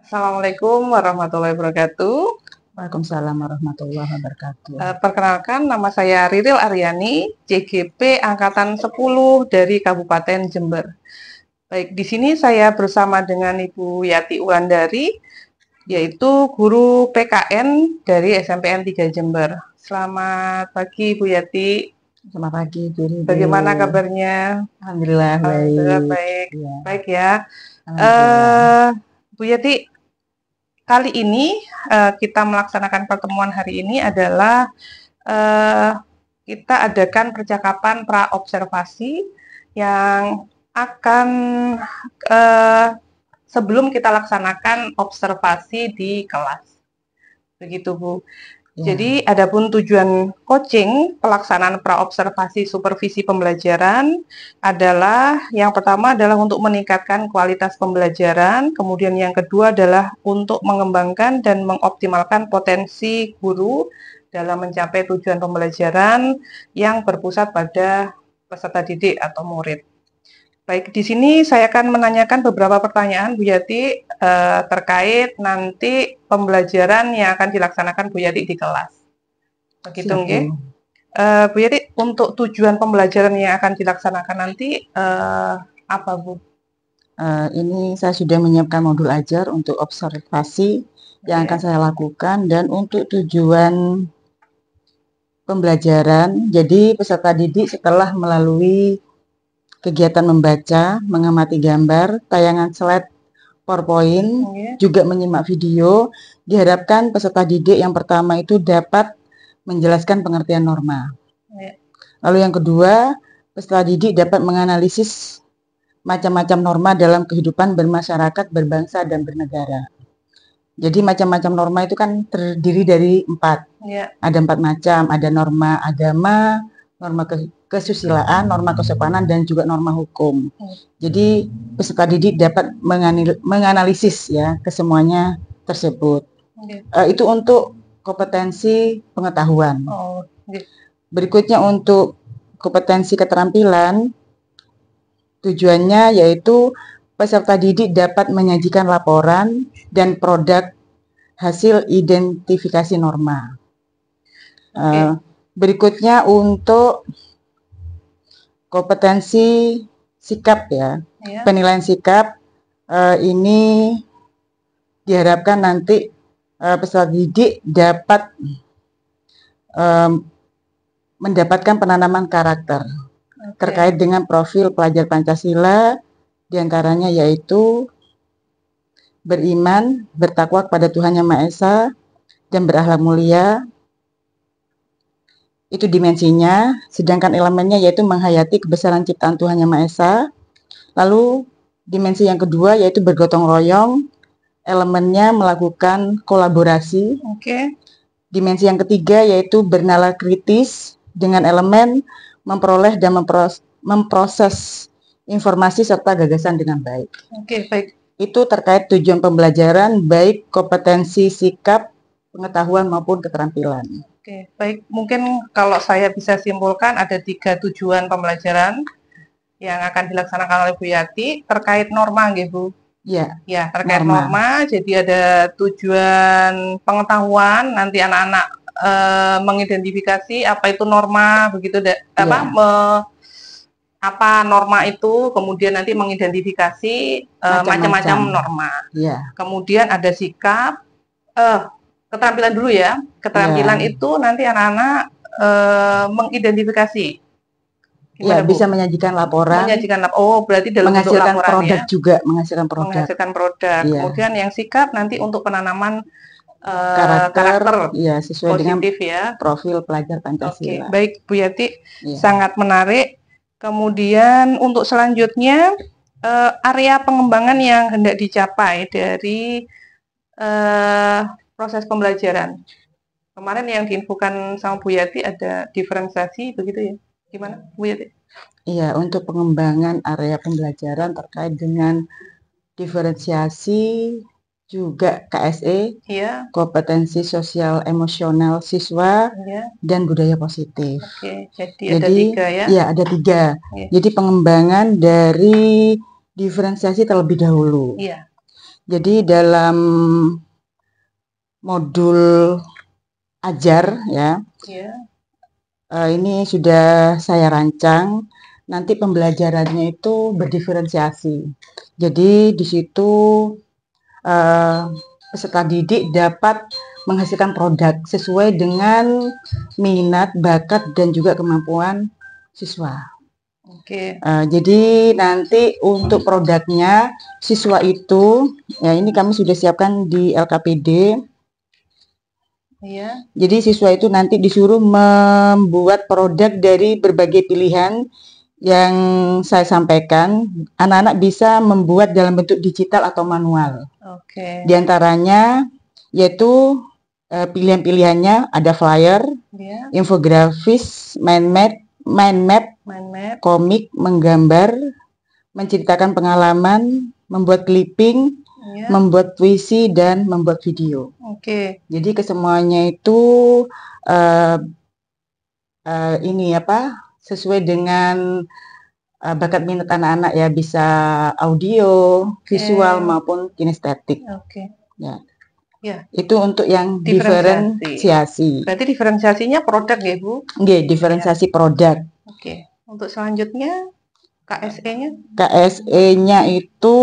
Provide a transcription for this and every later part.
Assalamualaikum warahmatullahi wabarakatuh. Waalaikumsalam warahmatullahi wabarakatuh. Perkenalkan, nama saya Riril Aryani, CGP Angkatan 10 dari Kabupaten Jember. Baik, di sini saya bersama dengan Ibu Yati Wulandari, yaitu guru PKN dari SMPN 3 Jember. Selamat pagi, Bu Yati. Selamat pagi, Bu Ridil. Bagaimana kabarnya? Alhamdulillah Alhamdulillah baik. baik. Ya, Baik ya. alhamdulillah. Bu Yati, kali ini kita melaksanakan pertemuan hari ini adalah kita adakan percakapan pra-observasi yang akan sebelum kita laksanakan observasi di kelas. Begitu, Bu. Ya. Jadi, adapun tujuan coaching pelaksanaan pra-observasi supervisi pembelajaran adalah yang pertama adalah untuk meningkatkan kualitas pembelajaran, kemudian yang kedua adalah untuk mengembangkan dan mengoptimalkan potensi guru dalam mencapai tujuan pembelajaran yang berpusat pada peserta didik atau murid. Baik, di sini saya akan menanyakan beberapa pertanyaan Bu Yati terkait nanti pembelajaran yang akan dilaksanakan Bu Yati di kelas. Begitu, nggih? Bu Yati, untuk tujuan pembelajaran yang akan dilaksanakan nanti apa, Bu? Ini saya sudah menyiapkan modul ajar untuk observasi yang akan saya lakukan, dan untuk tujuan pembelajaran, jadi peserta didik setelah melalui kegiatan membaca, mengamati gambar, tayangan slide PowerPoint, juga menyimak video, diharapkan peserta didik yang pertama itu dapat menjelaskan pengertian norma. Lalu yang kedua, peserta didik dapat menganalisis macam-macam norma dalam kehidupan bermasyarakat, berbangsa, dan bernegara. Jadi macam-macam norma itu kan terdiri dari 4. Ada 4 macam, ada norma agama, norma kesusilaan, norma kesopanan, dan juga norma hukum. Jadi peserta didik dapat menganalisis ya kesemuanya tersebut. Itu untuk kompetensi pengetahuan. Berikutnya untuk kompetensi keterampilan, tujuannya yaitu peserta didik dapat menyajikan laporan dan produk hasil identifikasi norma. Berikutnya untuk kompetensi sikap ya, penilaian sikap, ini diharapkan nanti peserta didik dapat mendapatkan penanaman karakter terkait dengan profil pelajar Pancasila, diantaranya yaitu beriman, bertakwa kepada Tuhan Yang Maha Esa, dan berakhlak mulia. Itu dimensinya, sedangkan elemennya yaitu menghayati kebesaran ciptaan Tuhan Yang Maha Esa. Lalu dimensi yang kedua yaitu bergotong royong, elemennya melakukan kolaborasi. Dimensi yang ketiga yaitu bernalar kritis, dengan elemen memperoleh dan memproses informasi serta gagasan dengan baik. Baik. Itu terkait tujuan pembelajaran, baik kompetensi sikap, pengetahuan maupun keterampilan. Baik. Mungkin kalau saya bisa simpulkan ada 3 tujuan pembelajaran yang akan dilaksanakan oleh Bu Yati terkait norma, nggih, Bu? Ya. Ya, terkait norma. Jadi ada tujuan pengetahuan, nanti anak-anak mengidentifikasi apa itu norma, begitu apa norma itu, kemudian nanti mengidentifikasi macam-macam norma. Kemudian ada sikap, keterampilan dulu ya. Keterampilan itu nanti anak-anak mengidentifikasi. Gimana, bisa menyajikan laporan. Berarti dalam bentuk menghasilkan laporan produk ya. Juga menghasilkan produk. Menghasilkan produk. Kemudian yang sikap nanti untuk penanaman karakter ya, sesuai positif dengan ya. Profil pelajar Pancasila. Baik Bu Yati, sangat menarik. Kemudian untuk selanjutnya area pengembangan yang hendak dicapai dari proses pembelajaran. Kemarin yang diinfokan sama Bu Yati ada diferensiasi begitu ya. Gimana Bu Yati? Iya, untuk pengembangan area pembelajaran terkait dengan diferensiasi, juga KSE, kompetensi sosial emosional siswa, dan budaya positif. Jadi ada 3 ya? Iya, ada 3. Jadi pengembangan dari diferensiasi terlebih dahulu. Jadi dalam modul ajar ya, ini sudah saya rancang. Nanti pembelajarannya itu berdiferensiasi. Jadi di situ peserta didik dapat menghasilkan produk sesuai dengan minat, bakat, dan juga kemampuan siswa. Jadi nanti untuk produknya siswa itu, ya ini kami sudah siapkan di LKPD. Jadi siswa itu nanti disuruh membuat produk dari berbagai pilihan yang saya sampaikan. Anak-anak bisa membuat dalam bentuk digital atau manual. Di antaranya yaitu pilihan-pilihannya ada flyer, infografis, mind map, komik, menggambar, menceritakan pengalaman, membuat clipping, membuat puisi, dan membuat video. Jadi kesemuanya itu ini sesuai dengan bakat minat anak-anak ya, bisa audio, visual maupun kinestetik. Ya. Itu untuk yang diferensiasi. Berarti diferensiasinya produk ya, Bu? Oke, diferensiasi produk. Untuk selanjutnya KSE-nya? KSE-nya itu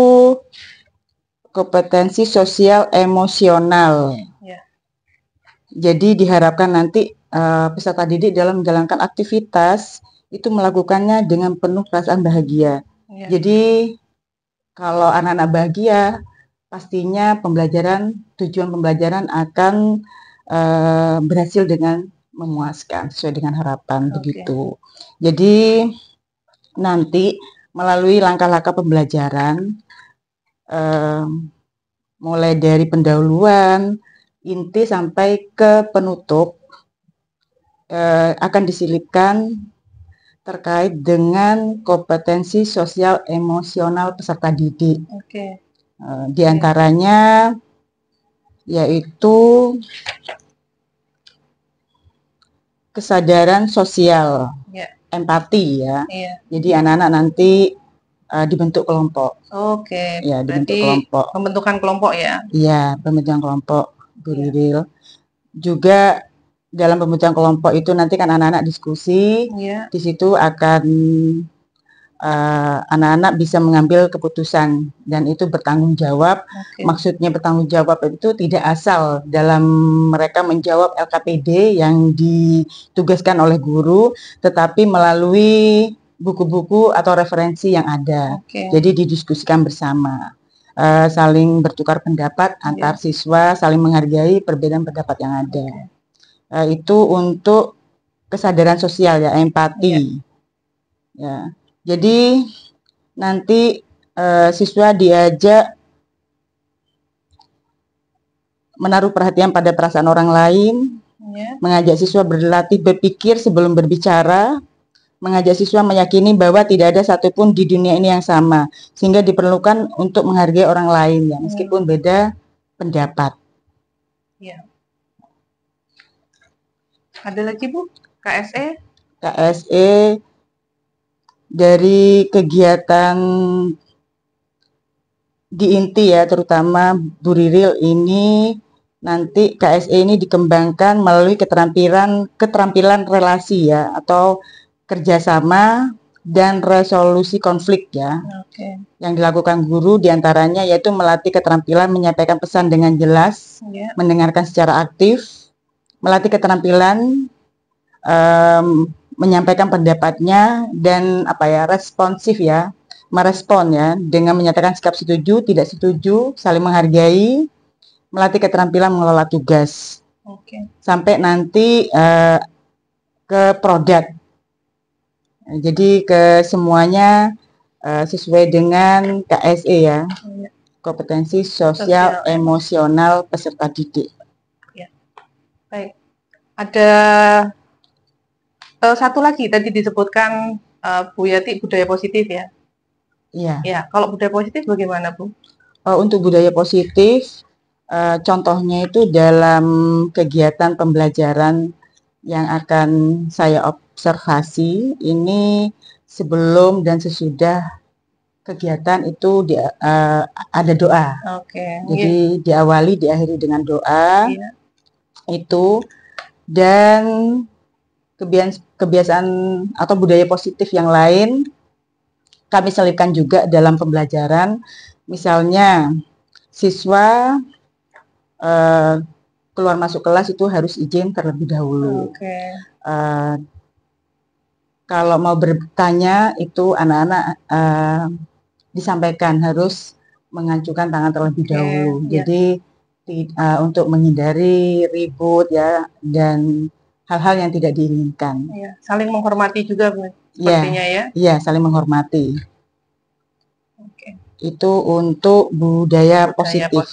kompetensi sosial emosional. Jadi diharapkan nanti peserta didik dalam menjalankan aktivitas itu melakukannya dengan penuh perasaan bahagia. Jadi kalau anak-anak bahagia, pastinya tujuan pembelajaran akan berhasil dengan memuaskan sesuai dengan harapan begitu. Jadi nanti melalui langkah-langkah pembelajaran mulai dari pendahuluan, inti sampai ke penutup akan diselipkan terkait dengan kompetensi sosial emosional peserta didik. Di antaranya yaitu kesadaran sosial, empati ya. Jadi anak-anak nanti dibentuk kelompok. Ya, dibentuk kelompok. Pembentukan kelompok ya? Iya, pembentukan kelompok, Bu Riril. Juga dalam pembentukan kelompok itu nanti kan anak-anak diskusi. Di situ akan anak-anak bisa mengambil keputusan dan itu bertanggung jawab. Maksudnya bertanggung jawab itu tidak asal dalam mereka menjawab LKPD yang ditugaskan oleh guru, tetapi melalui buku-buku atau referensi yang ada. Jadi didiskusikan bersama, saling bertukar pendapat antar siswa, saling menghargai perbedaan pendapat yang ada. Itu untuk kesadaran sosial ya, empati. Ya. Jadi nanti siswa diajak menaruh perhatian pada perasaan orang lain, mengajak siswa berlatih berpikir sebelum berbicara, mengajak siswa meyakini bahwa tidak ada satupun di dunia ini yang sama, sehingga diperlukan untuk menghargai orang lain ya, meskipun beda pendapat. Ada lagi Bu, KSE? KSE dari kegiatan di inti ya, terutama Bu Riril ini nanti KSE ini dikembangkan melalui keterampilan relasi ya, atau kerjasama dan resolusi konflik ya. Yang dilakukan guru diantaranya yaitu melatih keterampilan menyampaikan pesan dengan jelas, mendengarkan secara aktif, melatih keterampilan menyampaikan pendapatnya dan responsif ya, merespon ya, dengan menyatakan sikap setuju, tidak setuju, saling menghargai, melatih keterampilan mengelola tugas. Sampai nanti ke produk. Jadi ke semuanya sesuai dengan KSE ya, kompetensi sosial emosional peserta didik. Baik. Ada satu lagi tadi disebutkan Bu Yati, budaya positif ya? Ya, kalau budaya positif bagaimana Bu? Untuk budaya positif, contohnya itu dalam kegiatan pembelajaran yang akan saya observasi ini sebelum dan sesudah kegiatan itu ada doa. Oke. Jadi diawali, diakhiri dengan doa. Iya. Itu, dan kebiasaan atau budaya positif yang lain kami selipkan juga dalam pembelajaran. Misalnya siswa keluar masuk kelas itu harus izin terlebih dahulu. Kalau mau bertanya itu anak-anak disampaikan harus mengacukan tangan terlebih dahulu. Jadi untuk menghindari ribut ya, dan hal-hal yang tidak diinginkan. Saling menghormati juga, Bu, sepertinya ya. Iya, saling menghormati. Itu untuk budaya positif.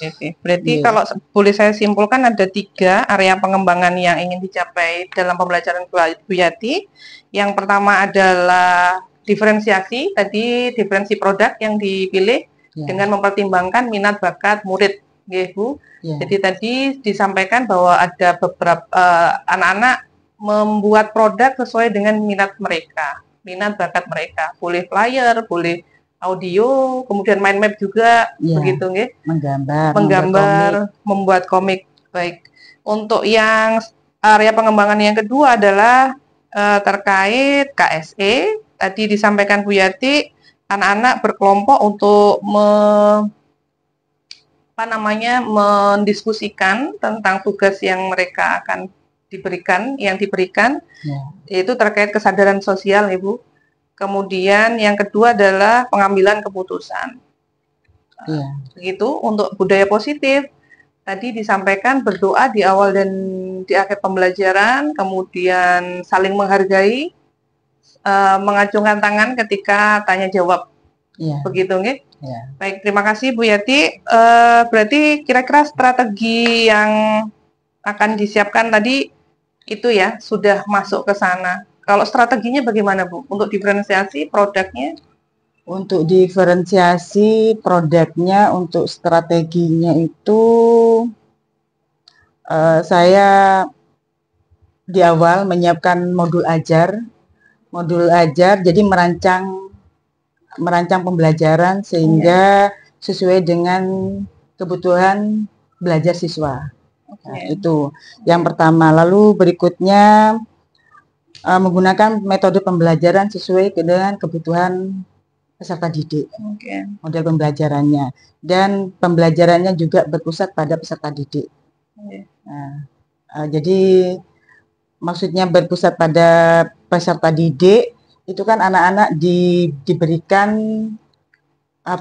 Berarti kalau boleh saya simpulkan ada 3 area pengembangan yang ingin dicapai dalam pembelajaran Bu Yati. Yang pertama adalah diferensiasi, tadi diferensi produk yang dipilih dengan mempertimbangkan minat bakat murid, Bu. Jadi tadi disampaikan bahwa ada beberapa anak-anak membuat produk sesuai dengan minat mereka, minat bakat mereka. Boleh flyer, boleh audio, kemudian mind map juga, begitu nggih? Menggambar, membuat komik. Baik. Untuk yang area pengembangan yang kedua adalah terkait KSE. Tadi disampaikan Bu Yati, anak-anak berkelompok untuk mendiskusikan tentang tugas yang mereka akan diberikan, yaitu terkait kesadaran sosial, Ibu. Kemudian yang kedua adalah pengambilan keputusan. Begitu untuk budaya positif. Tadi disampaikan berdoa di awal dan di akhir pembelajaran, kemudian saling menghargai, mengacungkan tangan ketika tanya jawab. Begitu nggih? Baik, terima kasih Bu Yati. Berarti kira-kira strategi yang akan disiapkan tadi itu ya sudah masuk ke sana. Kalau strateginya bagaimana, Bu? Untuk diferensiasi produknya? Untuk diferensiasi produknya, untuk strateginya itu saya di awal menyiapkan modul ajar, jadi merancang pembelajaran sehingga sesuai dengan kebutuhan belajar siswa. Itu yang pertama. Lalu berikutnya menggunakan metode pembelajaran sesuai dengan kebutuhan peserta didik. Model pembelajarannya, dan pembelajarannya juga berpusat pada peserta didik. Jadi maksudnya berpusat pada peserta didik itu kan anak-anak diberikan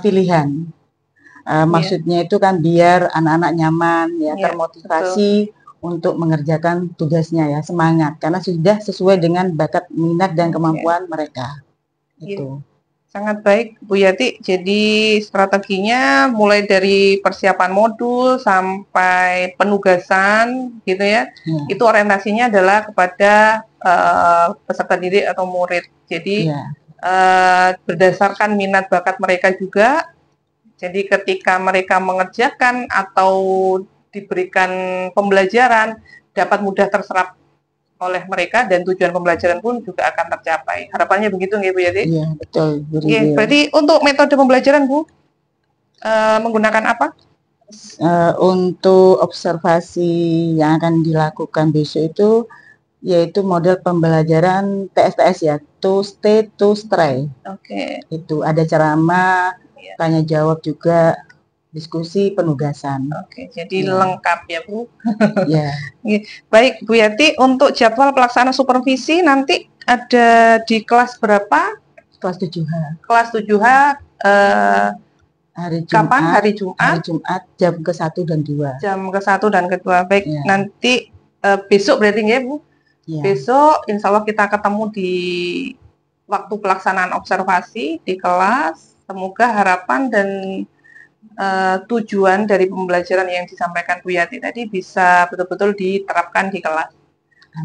pilihan. Maksudnya itu kan biar anak-anak nyaman ya, termotivasi untuk mengerjakan tugasnya ya, semangat karena sudah sesuai dengan bakat, minat dan kemampuan mereka. Itu. Sangat baik Bu Yati. Jadi strateginya mulai dari persiapan modul sampai penugasan gitu ya. Itu orientasinya adalah kepada peserta didik atau murid. Jadi berdasarkan minat bakat mereka juga. Jadi ketika mereka mengerjakan atau diberikan pembelajaran dapat mudah terserap oleh mereka dan tujuan pembelajaran pun juga akan tercapai. Harapannya begitu nggih Bu Yati? Iya, betul. Berarti untuk metode pembelajaran Bu menggunakan apa? Untuk observasi yang akan dilakukan besok itu yaitu model pembelajaran TSTS ya, to stay to stray. Itu ada ceramah, tanya jawab juga, diskusi, penugasan. Jadi lengkap ya Bu. Baik Bu Yati, untuk jadwal pelaksana supervisi nanti ada di kelas berapa? Kelas 7H. Kelas 7H hari Jumat, kapan? Hari Jumat? Hari Jumat jam ke-1 dan 2. Jam ke-1 dan ke-2. Baik, nanti besok berarti ya Bu? Besok insya Allah kita ketemu di waktu pelaksanaan observasi di kelas. Semoga harapan dan tujuan dari pembelajaran yang disampaikan Bu Yati tadi bisa betul-betul diterapkan di kelas.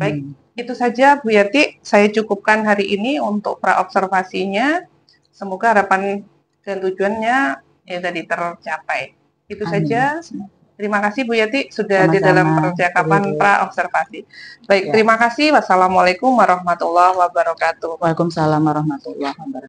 Baik, itu saja Bu Yati, saya cukupkan hari ini untuk pra-observasinya. Semoga harapan dan tujuannya ya tadi tercapai. Itu saja. Terima kasih Bu Yati sudah di dalam percakapan pra-observasi. Baik, terima kasih. Wassalamualaikum warahmatullahi wabarakatuh. Waalaikumsalam warahmatullahi wabarakatuh.